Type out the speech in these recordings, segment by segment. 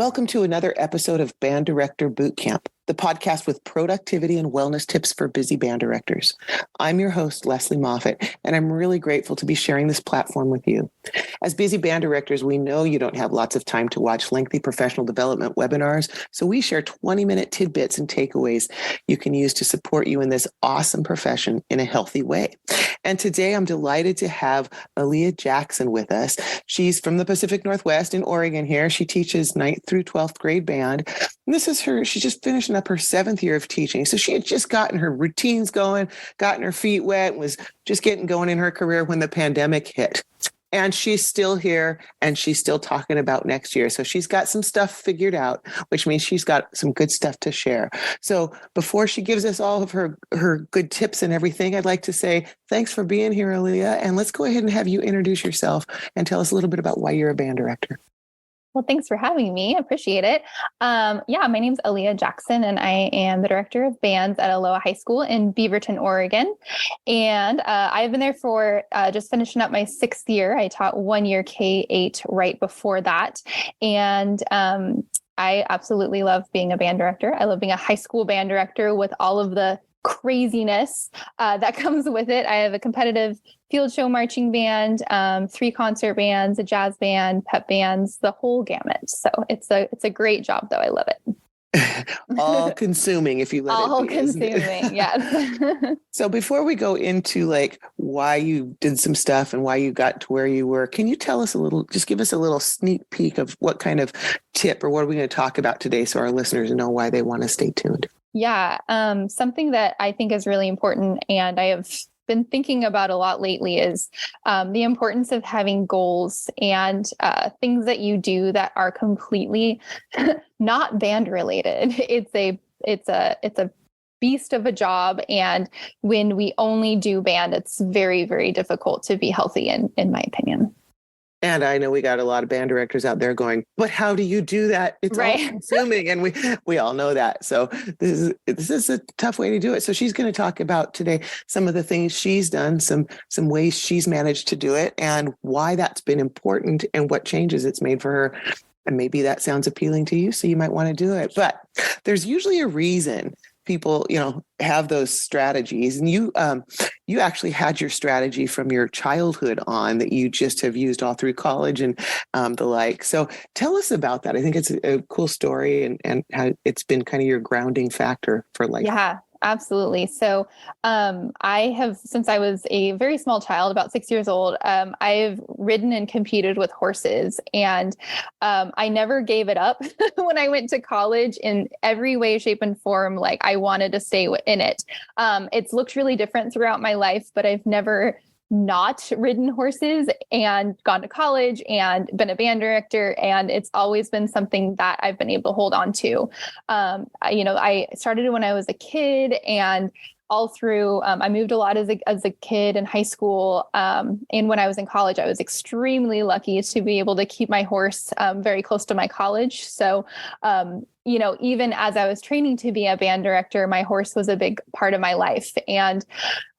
Welcome to another episode of Band Director Bootcamp, the podcast with productivity and wellness tips for busy band directors. I'm your host, Lesley Moffat, and I'm really grateful to be sharing this platform with you. As busy band directors, we know you don't have lots of time to watch lengthy professional development webinars, so we share 20-minute tidbits and takeaways you can use to support you in this awesome profession in a healthy way. And today I'm delighted to have Aliyah Jackson with us. She's from the Pacific Northwest in Oregon here. She teaches 9th through 12th grade band. And this is she's just finishing up her 7th year of teaching. So she had just gotten her routines going, gotten her feet wet, was just getting going in her career when the pandemic hit. And she's still here and she's still talking about next year. So she's got some stuff figured out, which means she's got some good stuff to share. So before she gives us all of her good tips and everything, I'd like to say thanks for being here, Aliyah. And let's go ahead and have you introduce yourself and tell us a little bit about why you're a band director. Well, thanks for having me. I appreciate it. My name's Aliyah Jackson, and I am the director of bands at Aloha High School in Beaverton, Oregon. And I've been there for just finishing up my 6th year. I taught 1 year K-8 right before that. And I absolutely love being a band director. I love being a high school band director with all of the craziness that comes with it. I have a competitive field show marching band, 3 concert bands, a jazz band, pep bands, the whole gamut. So it's a great job, though. I love it. All consuming, if you let it be. All consuming, yes. So before we go into why you did some stuff and why you got to where you were, can you tell us just give us a little sneak peek of what kind of tip or what are we going to talk about today so our listeners know why they want to stay tuned? Yeah, something that I think is really important and I have been thinking about a lot lately is the importance of having goals and things that you do that are completely not band related. It's a beast of a job, and when we only do band, it's very, very difficult to be healthy in my opinion. And I know we got a lot of band directors out there going, but how do you do that? It's right. all consuming. And we all know that. So this is a tough way to do it. So she's going to talk about today some of the things she's done, some ways she's managed to do it and why that's been important and what changes it's made for her. And maybe that sounds appealing to you, so you might want to do it. But there's usually a reason people, have those strategies. And you actually had your strategy from your childhood on that you just have used all through college and the like. So tell us about that. I think it's a cool story and how it's been kind of your grounding factor for life. Yeah. Absolutely. So I have, since I was a very small child, about 6 years old, I've ridden and competed with horses, and I never gave it up when I went to college in every way, shape, and form. I wanted to stay in it. It's looked really different throughout my life, but I've never not ridden horses and gone to college and been a band director. And it's always been something that I've been able to hold on to. I started when I was a kid, and all through, I moved a lot as a kid in high school. And when I was in college, I was extremely lucky to be able to keep my horse very close to my college. So, even as I was training to be a band director, my horse was a big part of my life. And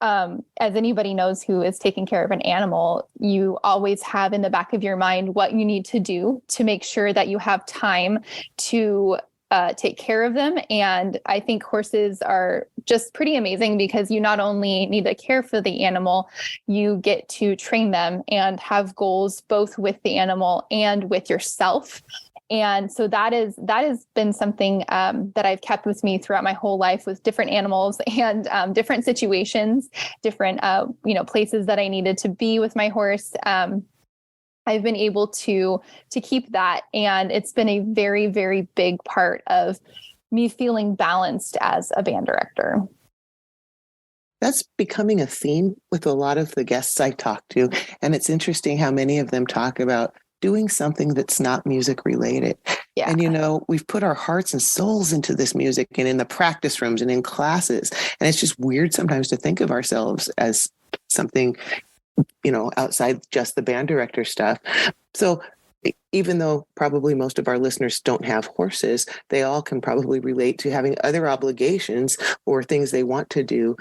as anybody knows who is taking care of an animal, you always have in the back of your mind what you need to do to make sure that you have time to take care of them. And I think horses are just pretty amazing because you not only need to care for the animal, you get to train them and have goals both with the animal and with yourself. And so that has been something that I've kept with me throughout my whole life with different animals and different situations, different places that I needed to be with my horse. I've been able to keep that. And it's been a very, very big part of me feeling balanced as a band director. That's becoming a theme with a lot of the guests I talk to. And it's interesting how many of them talk about doing something that's not music related. Yeah. And, we've put our hearts and souls into this music and in the practice rooms and in classes. And it's just weird sometimes to think of ourselves as something outside just the band director stuff. So even though probably most of our listeners don't have horses, they all can probably relate to having other obligations or things they want to do,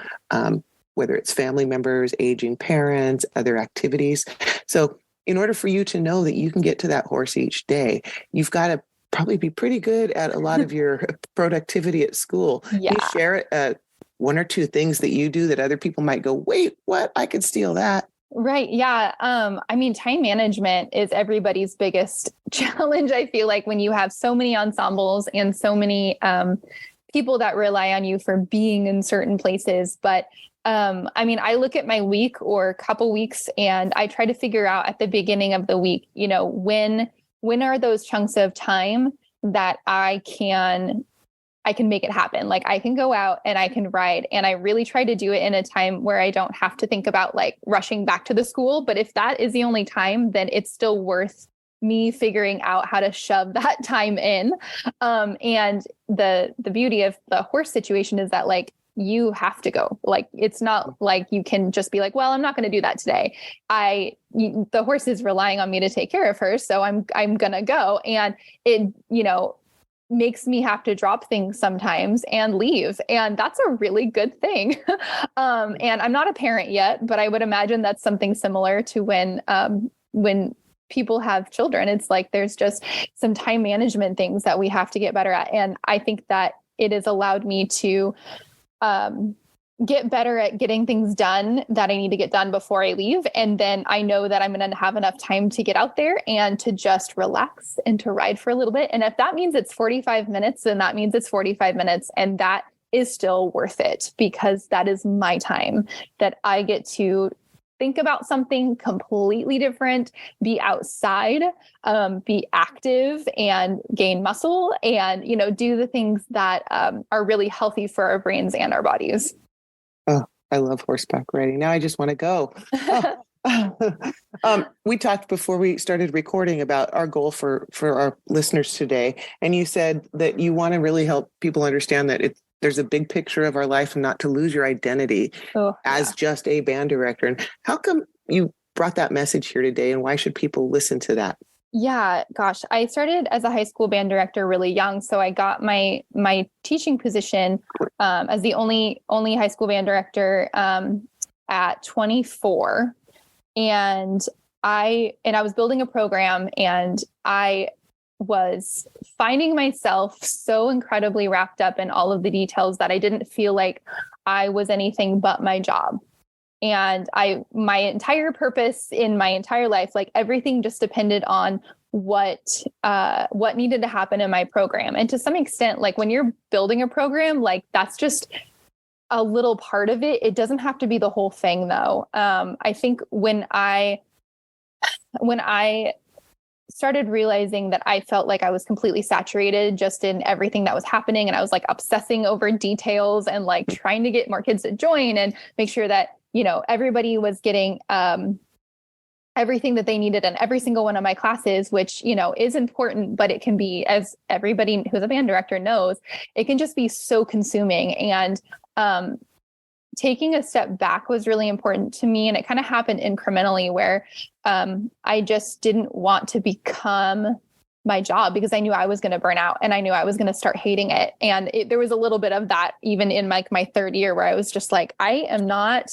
whether it's family members, aging parents, other activities. So in order for you to know that you can get to that horse each day, you've got to probably be pretty good at a lot of your productivity at school. Yeah. Can you share one or two things that you do that other people might go, wait, what? I could steal that. Right. Yeah. I mean, time management is everybody's biggest challenge. I feel like when you have so many ensembles and so many people that rely on you for being in certain places. But I mean, I look at my week or couple weeks and I try to figure out at the beginning of the week, when are those chunks of time that I can make it happen. Like I can go out and I can ride, and I really try to do it in a time where I don't have to think about like rushing back to the school. But if that is the only time, then it's still worth me figuring out how to shove that time in. And the beauty of the horse situation is that like, you have to go. Like, it's not like you can just be like, well, I'm not going to do that today. The horse is relying on me to take care of her. So I'm going to go. And it, makes me have to drop things sometimes and leave. And that's a really good thing. And I'm not a parent yet, but I would imagine that's something similar to when people have children. It's like, there's just some time management things that we have to get better at. And I think that it has allowed me to, get better at getting things done that I need to get done before I leave. And then I know that I'm going to have enough time to get out there and to just relax and to ride for a little bit. And if that means it's 45 minutes, then that means it's 45 minutes. And that is still worth it, because that is my time that I get to think about something completely different, be outside, be active and gain muscle, and, do the things that are really healthy for our brains and our bodies. Oh, I love horseback riding. Now I just want to go. We talked before we started recording about our goal for our listeners today. And you said that you want to really help people understand that there's a big picture of our life and not to lose your identity as just a band director. And how come you brought that message here today, and why should people listen to that? Yeah, gosh, I started as a high school band director really young. So I got my teaching position as the only high school band director at 24. And I was building a program, and I was finding myself so incredibly wrapped up in all of the details that I didn't feel like I was anything but my job. And my entire purpose in my entire life, like everything just depended on what needed to happen in my program. And to some extent, like when you're building a program, like that's just a little part of it. It doesn't have to be the whole thing though. I think when I started realizing that I felt like I was completely saturated just in everything that was happening, and I was like obsessing over details and like trying to get more kids to join and make sure that everybody was getting everything that they needed in every single one of my classes, which, is important, but it can be, as everybody who's a band director knows, it can just be so consuming. And taking a step back was really important to me. And it kind of happened incrementally where I just didn't want to become my job, because I knew I was going to burn out and I knew I was going to start hating it. And there was a little bit of that even in my third year, where I was just like, I'm not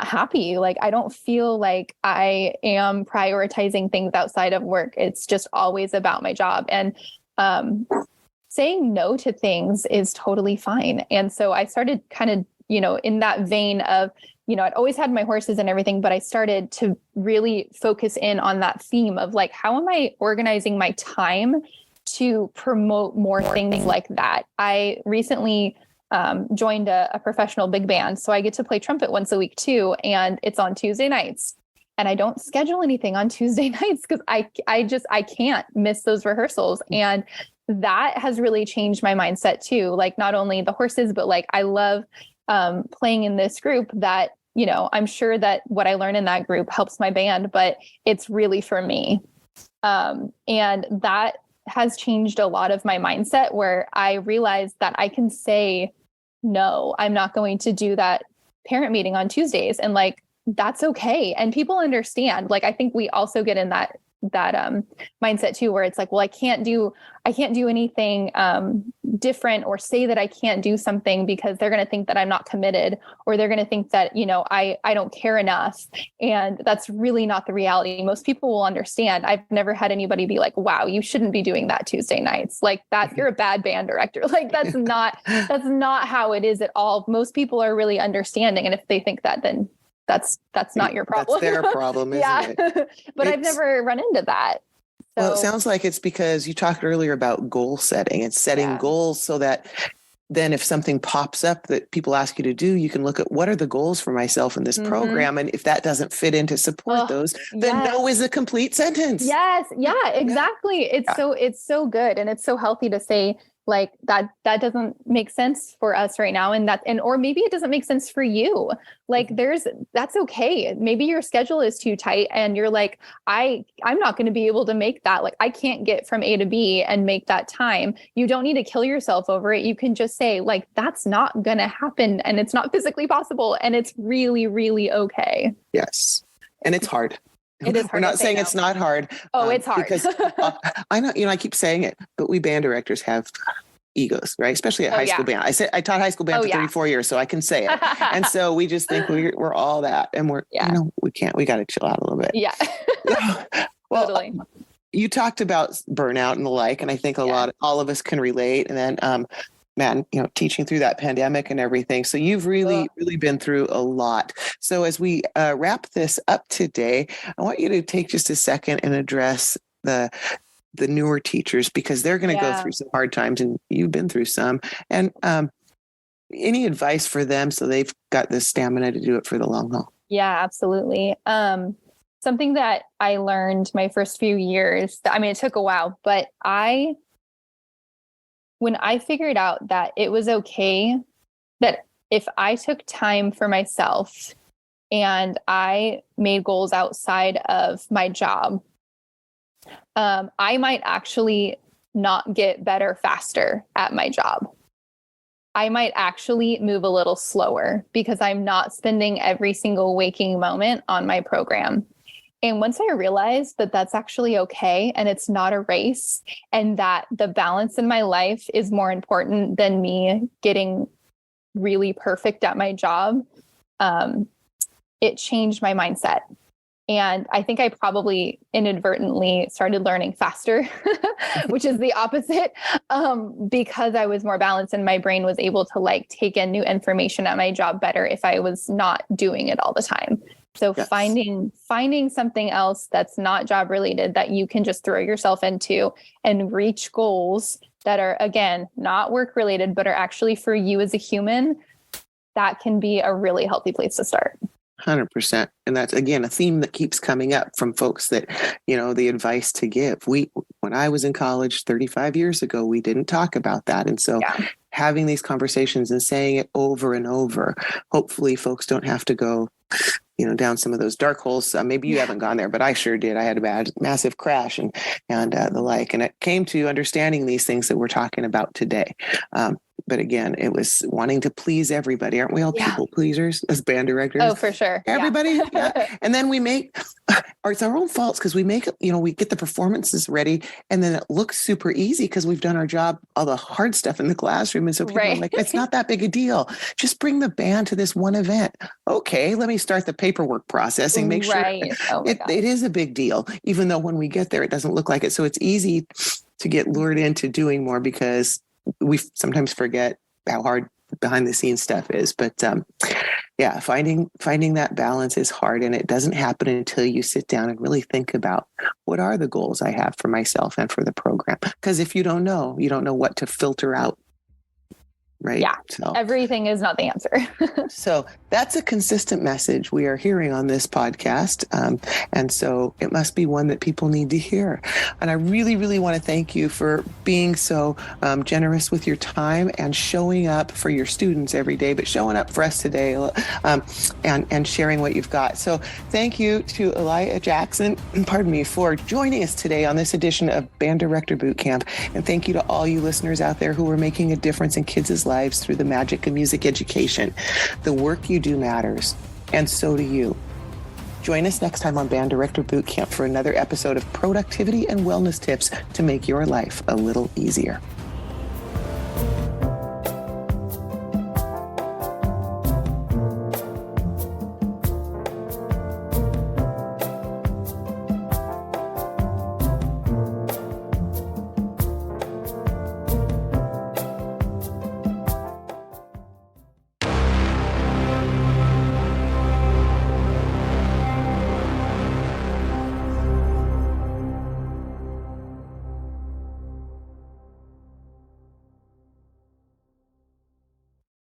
happy. Like, I don't feel like I am prioritizing things outside of work. It's just always about my job. And saying no to things is totally fine. And so I started kind of, in that vein of, I'd always had my horses and everything, but I started to really focus in on that theme of like, how am I organizing my time to promote more things like that? I recently joined a professional big band. So I get to play trumpet once a week too. And it's on Tuesday nights. And I don't schedule anything on Tuesday nights because I can't miss those rehearsals. And that has really changed my mindset too. Like not only the horses, but like I love playing in this group that, I'm sure that what I learn in that group helps my band, but it's really for me. And that has changed a lot of my mindset, where I realized that I can say, no, I'm not going to do that parent meeting on Tuesdays. And like, that's okay. And people understand. Like, I think we also get in that mindset too, where it's like, well, I can't do anything different or say that I can't do something because they're going to think that I'm not committed, or they're going to think that, I don't care enough. And that's really not the reality. Most people will understand. I've never had anybody be like, wow, you shouldn't be doing that Tuesday nights like that. You're a bad band director. Like that's not how it is at all. Most people are really understanding. And if they think that, then that's not your problem. That's their problem, isn't it? But I've never run into that. So, well, it sounds like it's because you talked earlier about goal setting and setting goals so that then if something pops up that people ask you to do, you can look at what are the goals for myself in this program. And if that doesn't fit in to support those, then no is a complete sentence. Yes. Yeah, exactly. It's so good. And it's so healthy to say, like that doesn't make sense for us right now. Or maybe it doesn't make sense for you. Like that's okay. Maybe your schedule is too tight and you're like, I'm not going to be able to make that. Like I can't get from A to B and make that time. You don't need to kill yourself over it. You can just say like, that's not going to happen and it's not physically possible. And it's really, really okay. Yes. And it's hard. It is hard. We're not saying it's not hard. Oh, it's hard. Because I know, I keep saying it, but we band directors have egos, right? Especially at high school band. I taught high school band for 34 years, so I can say it. And so we just think we're all that, and we got to chill out a little bit. Yeah. Well, totally. You talked about burnout and the like, and I think all of us can relate. And then, man, teaching through that pandemic and everything. So you've really been through a lot. So as we wrap this up today, I want you to take just a second and address the newer teachers, because they're going to go through some hard times, and you've been through some. And any advice for them so they've got the stamina to do it for the long haul? Yeah, absolutely. Something that I learned my first few years, it took a while, but when I figured out that it was okay, that if I took time for myself and I made goals outside of my job, I might actually not get better faster at my job. I might actually move a little slower because I'm not spending every single waking moment on my program. And once I realized that that's actually okay and it's not a race, and that the balance in my life is more important than me getting really perfect at my job, it changed my mindset. And I think I probably inadvertently started learning faster, which is the opposite, because I was more balanced and my brain was able to take in new information at my job better if I was not doing it all the time. So finding something else that's not job related that you can just throw yourself into and reach goals that are, again, not work related, but are actually for you as a human, that can be a really healthy place to start. 100%. And that's, again, a theme that keeps coming up from folks that, the advice to give. When I was in college 35 years ago, we didn't talk about that. And so having these conversations and saying it over and over, hopefully folks don't have to go, down some of those dark holes. Maybe you haven't gone there, but I sure did. I had a massive crash and the like. And it came to understanding these things that we're talking about today. But again, it was wanting to please everybody. Aren't we all people pleasers as band directors? Oh, for sure. Everybody. And then we it's our own faults because we make it, we get the performances ready and then it looks super easy because we've done our job, all the hard stuff in the classroom. And so people are like, it's not that big a deal. Just bring the band to this one event. Okay, let me start the paperwork processing, make sure it is a big deal, even though when we get there, it doesn't look like it. So it's easy to get lured into doing more because we sometimes forget how hard behind the scenes stuff is. But finding that balance is hard, and it doesn't happen until you sit down and really think about what are the goals I have for myself and for the program. Because if you don't know what to filter out. Right. Yeah. So everything is not the answer. So that's a consistent message we are hearing on this podcast. And so it must be one that people need to hear. And I really, really want to thank you for being so generous with your time and showing up for your students every day, but showing up for us today and sharing what you've got. So thank you to Aliyah Jackson, for joining us today on this edition of Band Director Boot Camp. And thank you to all you listeners out there who are making a difference in kids' lives through the magic of music education. The work you do matters, and so do you. Join us next time on Band Director Bootcamp for another episode of productivity and wellness tips to make your life a little easier.